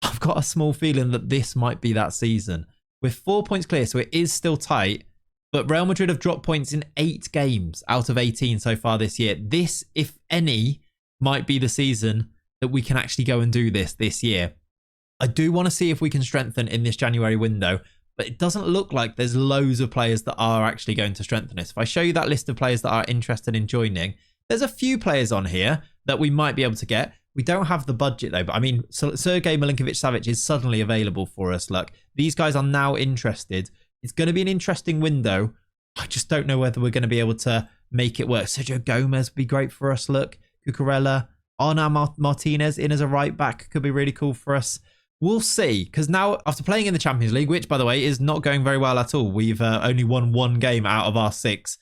I've got a small feeling that this might be that season. We're 4 points clear, so it is still tight. But Real Madrid have dropped points in 8 games out of 18 so far this year. This, if any, might be the season that we can actually go and do this year. I do want to see if we can strengthen in this January window, but it doesn't look like there's loads of players that are actually going to strengthen us. If I show you that list of players that are interested in joining, there's a few players on here that we might be able to get. We don't have the budget though, but I mean, Sergej Milinkovic-Savic is suddenly available for us. Look, these guys are now interested. It's going to be an interesting window. I just don't know whether we're going to be able to make it work. Sergio Gomez would be great for us. Look, Cucurella, Arnau Martinez in as a right back could be really cool for us. We'll see, because now after playing in the Champions League, which by the way is not going very well at all, we've only won 1 game out of our 6.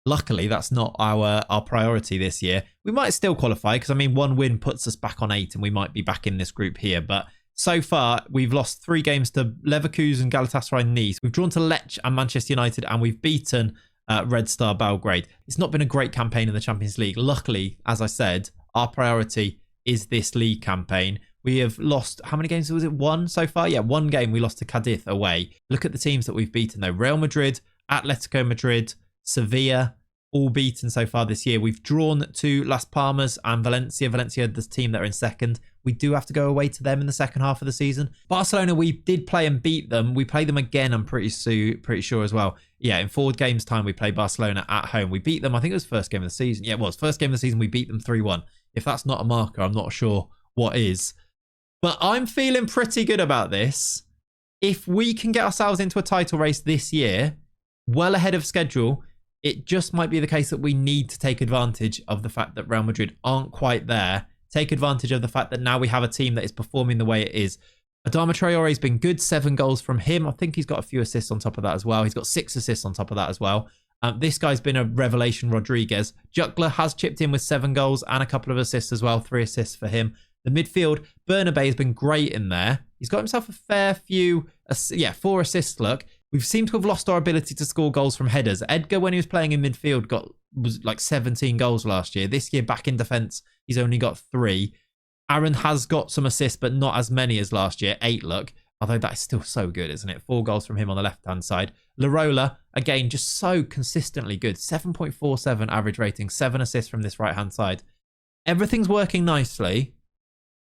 Luckily, that's not our priority this year. We might still qualify because, I mean, 1 win puts us back on 8 and we might be back in this group here. But so far, we've lost 3 games to Leverkusen, Galatasaray and Nice. We've drawn to Lech and Manchester United and we've beaten Red Star Belgrade. It's not been a great campaign in the Champions League. Luckily, as I said, our priority is this league campaign. We have lost, how many games was it? 1 so far? Yeah, 1 game we lost to Cadiz away. Look at the teams that we've beaten though. Real Madrid, Atletico Madrid, Sevilla, all beaten so far this year. We've drawn to Las Palmas and Valencia. Valencia, the team that are in second. We do have to go away to them in the second half of the season. Barcelona, we did play and beat them. We play them again, I'm pretty sure as well. Yeah, in 4 games time, we played Barcelona at home. We beat them, I think it was first game of the season. Yeah, it was. First game of the season, we beat them 3-1. If that's not a marker, I'm not sure what is. But I'm feeling pretty good about this. If we can get ourselves into a title race this year, well ahead of schedule, it just might be the case that we need to take advantage of the fact that Real Madrid aren't quite there. Take advantage of the fact that now we have a team that is performing the way it is. Adama Traore has been good, 7 goals from him. I think he's got a few assists on top of that as well. He's got 6 assists on top of that as well. This guy's been a revelation, Rodriguez. Juckler has chipped in with 7 goals and a couple of assists as well. 3 assists for him. The midfield, Bernabé has been great in there. He's got himself a fair few, 4 assists, look. We've seemed to have lost our ability to score goals from headers. Edgar, when he was playing in midfield, was like 17 goals last year. This year, back in defence, he's only got 3. Aaron has got some assists, but not as many as last year. 8, look. Although that is still so good, isn't it? 4 goals from him on the left-hand side. Larola, again, just so consistently good. 7.47 average rating. 7 assists from this right-hand side. Everything's working nicely.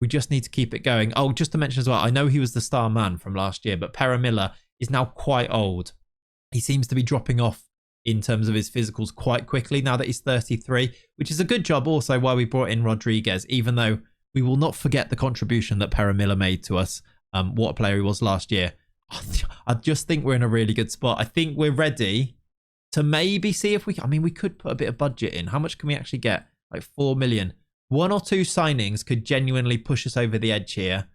We just need to keep it going. Oh, just to mention as well, I know he was the star man from last year, but Pere Miller is now quite old. He seems to be dropping off in terms of his physicals quite quickly now that he's 33, which is a good job also why we brought in Rodriguez, even though we will not forget the contribution that Pere Miller made to us. What a player he was last year. I just think we're in a really good spot. I think we're ready to maybe see if we, I mean, we could put a bit of budget in. How much can we actually get? Like 4 million. 1 or 2 signings could genuinely push us over the edge here.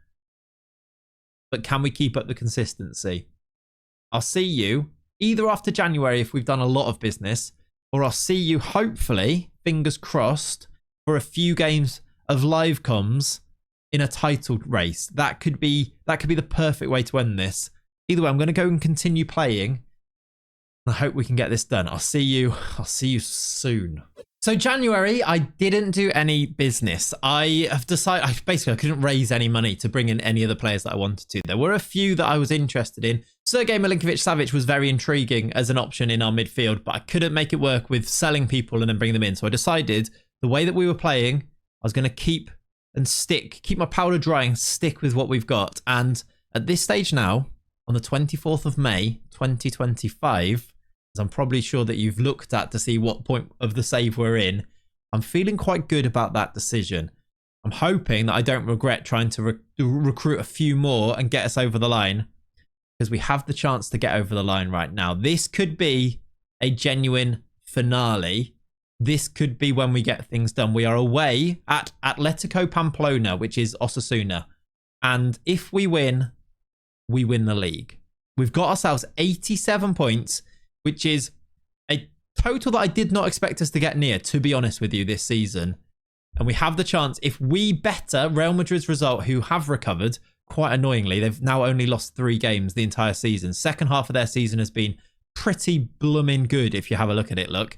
But can we keep up the consistency? I'll see you either after January if we've done a lot of business, or I'll see you hopefully, fingers crossed, for a few games of live comms in a title race. That could be the perfect way to end this. Either way, I'm going to go and continue playing. I hope we can get this done. I'll see you soon. So January, I didn't do any business. I have decided, I couldn't raise any money to bring in any of the players that I wanted to. There were a few that I was interested in. Sergej Milinkovic-Savic was very intriguing as an option in our midfield, but I couldn't make it work with selling people and then bringing them in. So I decided the way that we were playing, I was going to keep my powder dry and stick with what we've got. And at this stage now, on the 24th of May, 2025, as I'm probably sure that you've looked at to see what point of the save we're in, I'm feeling quite good about that decision. I'm hoping that I don't regret trying to recruit a few more and get us over the line, because we have the chance to get over the line right now. This could be a genuine finale. This could be when we get things done. We are away at Atletico Pamplona, which is Osasuna. And if we win the league. We've got ourselves 87 points, which is a total that I did not expect us to get near, to be honest with you, this season. And we have the chance, if we better Real Madrid's result, who have recovered, quite annoyingly, they've now only lost 3 games the entire season. Second half of their season has been pretty blooming good, if you have a look at it, look.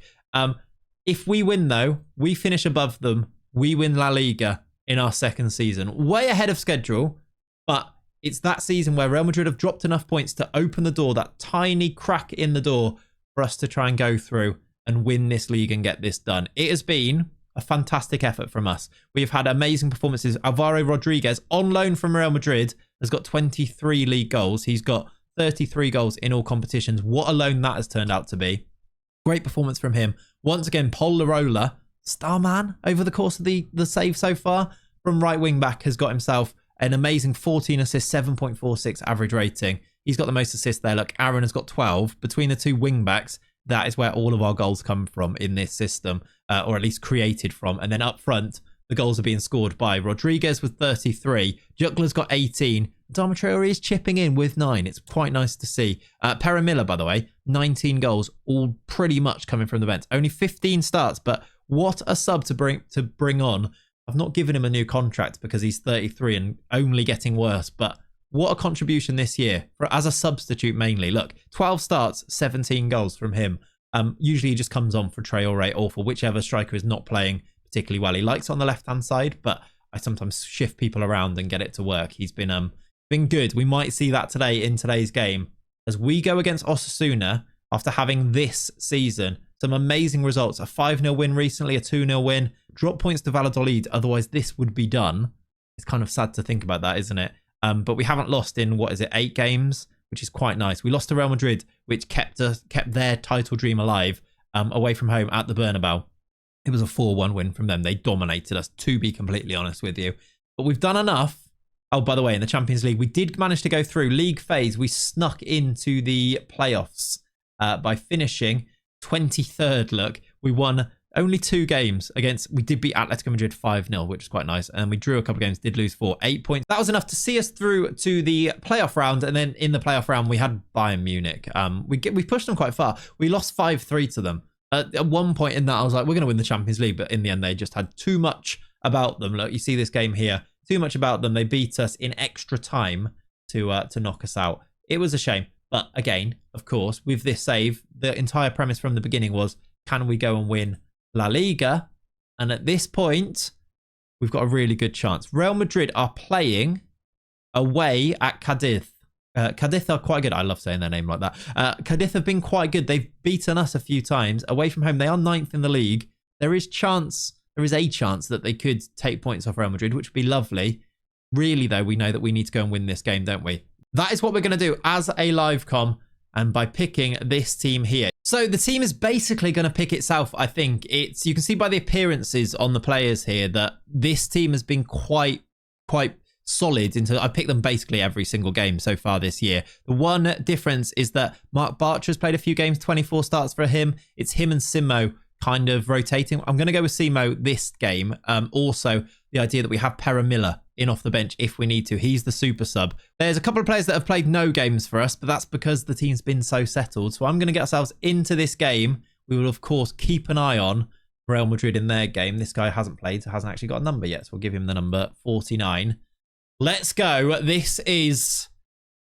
If we win, though, we finish above them. We win La Liga in our second season. Way ahead of schedule, but it's that season where Real Madrid have dropped enough points to open the door, that tiny crack in the door for us to try and go through and win this league and get this done. It has been a fantastic effort from us. We've had amazing performances. Alvaro Rodriguez, on loan from Real Madrid, has got 23 league goals. He's got 33 goals in all competitions. What a loan that has turned out to be. Great performance from him. Once again, Paul Larola, star man over the course of the save so far, from right wing back, has got himself an amazing 14 assists, 7.46 average rating. He's got the most assists there. Look, Aaron has got 12. Between the 2 wing backs, that is where all of our goals come from in this system, or at least created from. And then up front, the goals are being scored by Rodriguez with 33. Jukla's got 18. Darmatraori is chipping in with 9. It's quite nice to see. Perrin Miller, by the way, 19 goals, all pretty much coming from the bench. Only 15 starts, but what a sub to bring on. I've not given him a new contract because he's 33 and only getting worse, but what a contribution this year as a substitute mainly. Look, 12 starts, 17 goals from him. Usually he just comes on for Traore or for whichever striker is not playing particularly well. He likes it on the left-hand side, but I sometimes shift people around and get it to work. He's been good. We might see that today in today's game as we go against Osasuna after having this season some amazing results. A 5-0 win recently, a 2-0 win. Drop points to Valladolid, otherwise this would be done. It's kind of sad to think about that, isn't it? But we haven't lost in, 8 games, which is quite nice. We lost to Real Madrid, which kept their title dream alive, away from home at the Bernabeu. It was a 4-1 win from them. They dominated us, to be completely honest with you. But we've done enough. Oh, by the way, in the Champions League, we did manage to go through league phase. We snuck into the playoffs by finishing 23rd. Look, we won only 2 games we did beat Atletico Madrid 5-0, which is quite nice. And we drew a couple of games, did lose 4, 8 points. That was enough to see us through to the playoff round. And then in the playoff round, we had Bayern Munich. We pushed them quite far. We lost 5-3 to them. At one point in that, I was like, we're going to win the Champions League. But in the end, they just had too much about them. Look, you see this game here. Too much about them. They beat us in extra time to knock us out. It was a shame. But again, of course, with this save, the entire premise from the beginning was, can we go and win La Liga? And at this point, we've got a really good chance. Real Madrid are playing away at Cadiz. Cadiz are quite good. I love saying their name like that. Cadiz have been quite good. They've beaten us a few times. Away from home, they are 9th in the league. There is a chance that they could take points off Real Madrid, which would be lovely. Really, though, we know that we need to go and win this game, don't we? That is what we're going to do as a live com, and by picking this team here. So the team is basically going to pick itself, I think. You can see by the appearances on the players here that this team has been quite solid into. I picked them basically every single game so far this year. The one difference is that Mark Bartra's played a few games, 24 starts for him. It's him and Simo kind of rotating. I'm going to go with Simo this game. Also, the idea that we have Pera Miller in off the bench if we need to. He's the super sub. There's a couple of players that have played no games for us, but that's because the team's been so settled. So I'm going to get ourselves into this game. We will, of course, keep an eye on Real Madrid in their game. This guy hasn't played, so hasn't actually got a number yet. So we'll give him the number 49. Let's go. This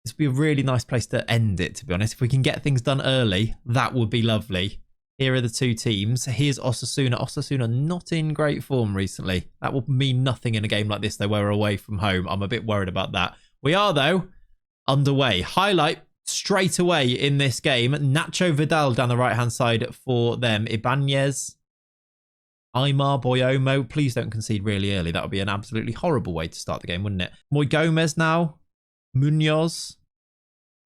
would be a really nice place to end it, to be honest. If we can get things done early, that would be lovely. Here are the two teams. Here's Osasuna. Osasuna not in great form recently. That will mean nothing in a game like this, though, where we're away from home. I'm a bit worried about that. We are, though, underway. Highlight straight away in this game. Nacho Vidal down the right-hand side for them. Ibanez, Aymar, Boyomo. Please don't concede really early. That would be an absolutely horrible way to start the game, wouldn't it? Moy Gomez now. Munoz.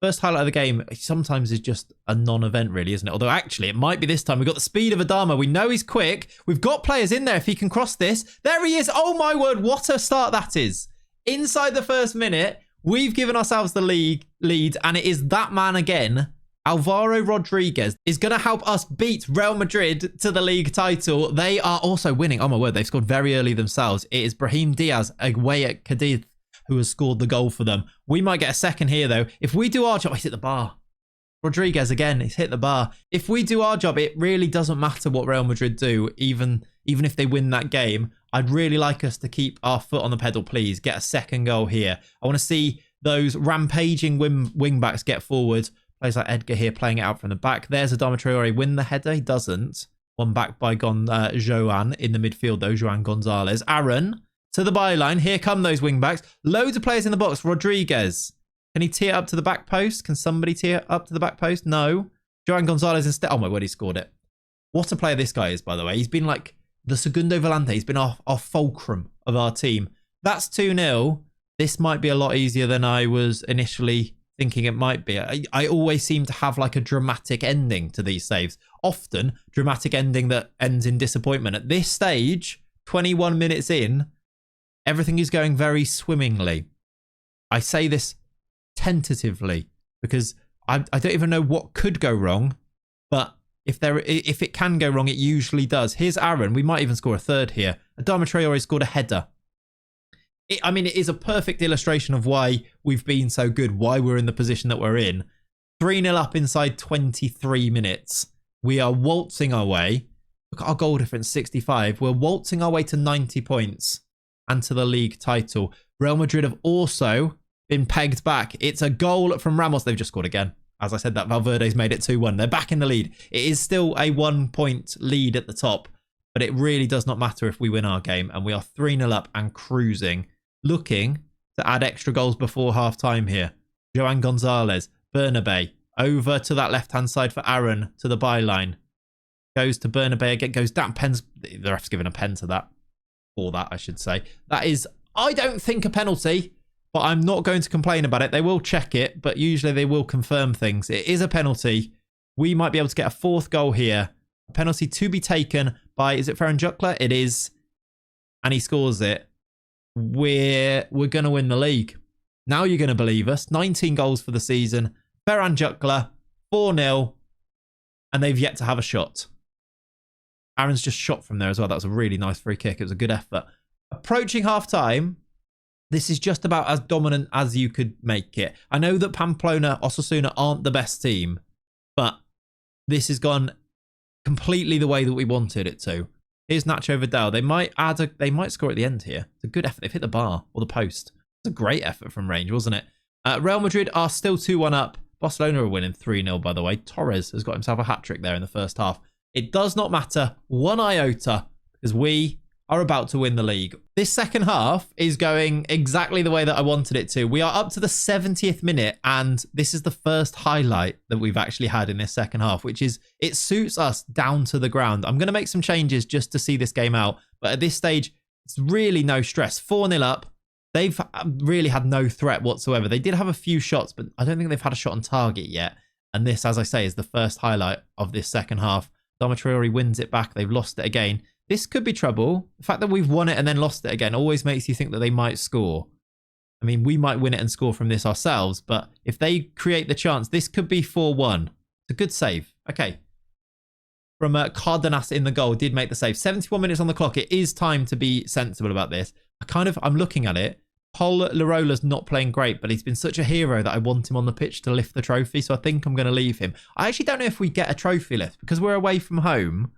First highlight of the game sometimes is just a non-event, really, isn't it? Although, actually, it might be this time. We've got the speed of Adama. We know he's quick. We've got players in there if he can cross this. There he is. Oh, my word. What a start that is. Inside the first minute, we've given ourselves the lead, and it is that man again. Alvaro Rodriguez is going to help us beat Real Madrid to the league title. They are also winning. Oh, my word. They've scored very early themselves. It is Brahim Diaz away at Cadiz who has scored the goal for them. We might get a second here, though. If we do our job... He's hit the bar. Rodriguez, again, he's hit the bar. If we do our job, it really doesn't matter what Real Madrid do, even if they win that game. I'd really like us to keep our foot on the pedal, please. Get a second goal here. I want to see those rampaging wing-backs get forward. Players like Edgar here playing it out from the back. There's Adama Traore. Win the header. He doesn't. One back by Joan in the midfield, though. Joan Gonzalez. Aaron to the byline. Here come those wing-backs. Loads of players in the box. Rodriguez. Can he tee it up to the back post? Can somebody tee it up to the back post? No. Joan Gonzalez instead. Oh, my word, he scored it. What a player this guy is, by the way. He's been like the Segundo Volante. He's been our fulcrum of our team. That's 2-0. This might be a lot easier than I was initially thinking it might be. I always seem to have like a dramatic ending to these saves. Often, dramatic ending that ends in disappointment. At this stage, 21 minutes in, everything is going very swimmingly. I say this tentatively because I don't even know what could go wrong, but if it can go wrong, it usually does. Here's Aaron. We might even score a third here. Adama Traore scored a header. It is a perfect illustration of why we've been so good, why we're in the position that we're in. 3-0 up inside 23 minutes. We are waltzing our way. Look at our goal difference, 65. We're waltzing our way to 90 points and to the league title. Real Madrid have also been pegged back. It's a goal from Ramos. They've just scored again. As I said, that Valverde's made it 2-1. They're back in the lead. It is still a 1-point lead at the top, but it really does not matter if we win our game. And we are 3-0 up and cruising, looking to add extra goals before half-time here. Joan Gonzalez, Bernabé, over to that left-hand side for Aaron, to the byline. Goes to Bernabé again, goes down. The ref's given a pen to that. Or that, I should say. That is, I don't think, a penalty, but I'm not going to complain about it. They will check it, but usually they will confirm things. It is a penalty. We might be able to get a fourth goal here. A penalty to be taken by, is it Ferran Jucla? It is. And he scores it. We're going to win the league. Now you're going to believe us. 19 goals for the season. Ferran Jucla, 4-0. And they've yet to have a shot. Aaron's just shot from there as well. That was a really nice free kick. It was a good effort. Approaching half-time, this is just about as dominant as you could make it. I know that Pamplona, Osasuna aren't the best team, but this has gone completely the way that we wanted it to. Here's Nacho Vidal. They might score at the end here. It's a good effort. They've hit the bar or the post. It's a great effort from range, wasn't it? Real Madrid are still 2-1 up. Barcelona are winning 3-0, by the way. Torres has got himself a hat-trick there in the first half. It does not matter one iota because we are about to win the league. This second half is going exactly the way that I wanted it to. We are up to the 70th minute, and this is the first highlight that we've actually had in this second half, which is it suits us down to the ground. I'm going to make some changes just to see this game out, but at this stage, it's really no stress. 4-0 up. They've really had no threat whatsoever. They did have a few shots, but I don't think they've had a shot on target yet. And this, as I say, is the first highlight of this second half. Adama Traore wins it back. They've lost it again. This could be trouble. The fact that we've won it and then lost it again always makes you think that they might score. I mean, we might win it and score from this ourselves, but if they create the chance, this could be 4-1. It's a good save. Okay. From Cardenas in the goal, did make the save. 71 minutes on the clock. It is time to be sensible about this. I'm looking at it. Paul Larola's not playing great, but he's been such a hero that I want him on the pitch to lift the trophy, so I think I'm going to leave him. I actually don't know if we get a trophy lift because we're away from home.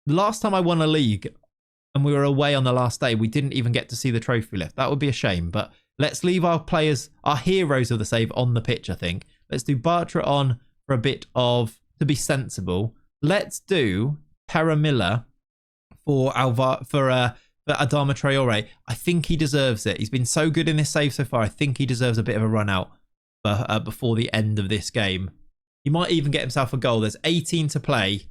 The last time I won a league and we were away on the last day, we didn't even get to see the trophy lift. That would be a shame, but let's leave our players, our heroes of the save on the pitch, I think. Let's do Bartra on for a bit of, to be sensible. Let's do Peramilla for Adama Traore. I think he deserves it. He's been so good in this save so far. I think he deserves a bit of a run out before the end of this game. He might even get himself a goal. There's 18 to play.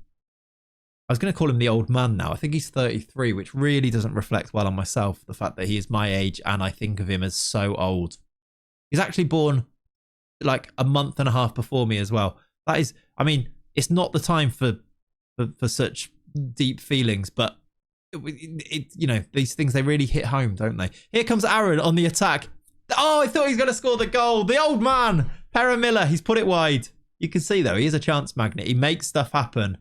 I was going to call him the old man now. I think he's 33, which really doesn't reflect well on myself. The fact that he is my age and I think of him as so old. He's actually born like a month and a half before me as well. That is, I mean, it's not the time for such deep feelings, but you know, these things, they really hit home, don't they? Here comes Aaron on the attack. Oh, I thought he was going to score the goal. The old man, Peramilla, he's put it wide. You can see, though, he is a chance magnet. He makes stuff happen.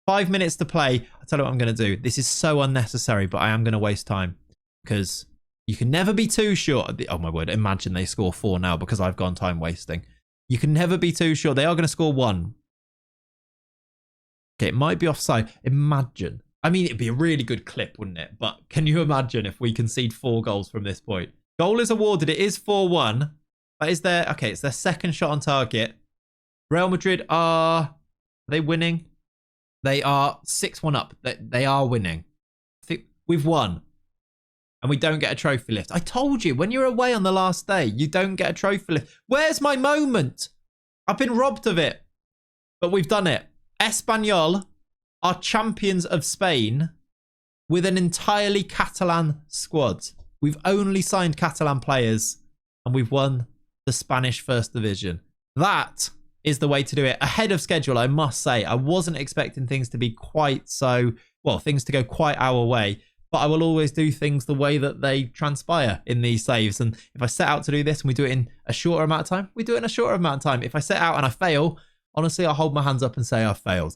5 minutes to play. I'll tell you what I'm going to do. This is so unnecessary, but I am going to waste time because you can never be too sure. Oh, my word. Imagine they score 4 now because I've gone time wasting. You can never be too sure. They are going to score 1. Okay, it might be offside. Imagine. I mean, it'd be a really good clip, wouldn't it? But can you imagine if we concede 4 goals from this point? Goal is awarded. It is 4-1. That is their... Okay, it's their second shot on target. Real Madrid are they winning? They are 6-1 up. They are winning. I think we've won. And we don't get a trophy lift. I told you, when you're away on the last day, you don't get a trophy lift. Where's my moment? I've been robbed of it. But we've done it. Espanyol are champions of Spain with an entirely Catalan squad. We've only signed Catalan players and we've won the Spanish First Division. That is the way to do it. Ahead of schedule, I must say. I wasn't expecting things to be quite so, well, things to go quite our way, but I will always do things the way that they transpire in these saves. And if I set out to do this and we do it in a shorter amount of time, we do it in a shorter amount of time. If I set out and I fail, honestly, I'll hold my hands up and say I failed.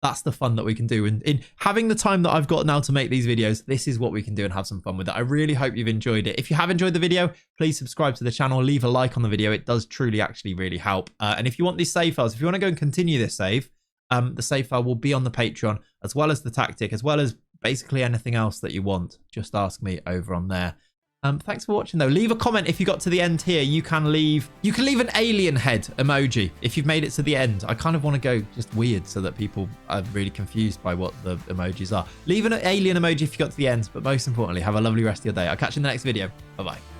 That's the fun that we can do. And in having the time that I've got now to make these videos, this is what we can do and have some fun with it. I really hope you've enjoyed it. If you have enjoyed the video, please subscribe to the channel, leave a like on the video. It does truly actually really help. And if you want these save files, if you want to go and continue this save, the save file will be on the Patreon, as well as the tactic, as well as basically anything else that you want. Just ask me over on there. Thanks for watching though. Leave a comment if you got to the end here. You can leave an alien head emoji if you've made it to the end. I kind of want to go just weird so that people are really confused by what the emojis are. Leave an alien emoji if you got to the end, but most importantly, have a lovely rest of your day. I'll catch you in the next video. Bye bye.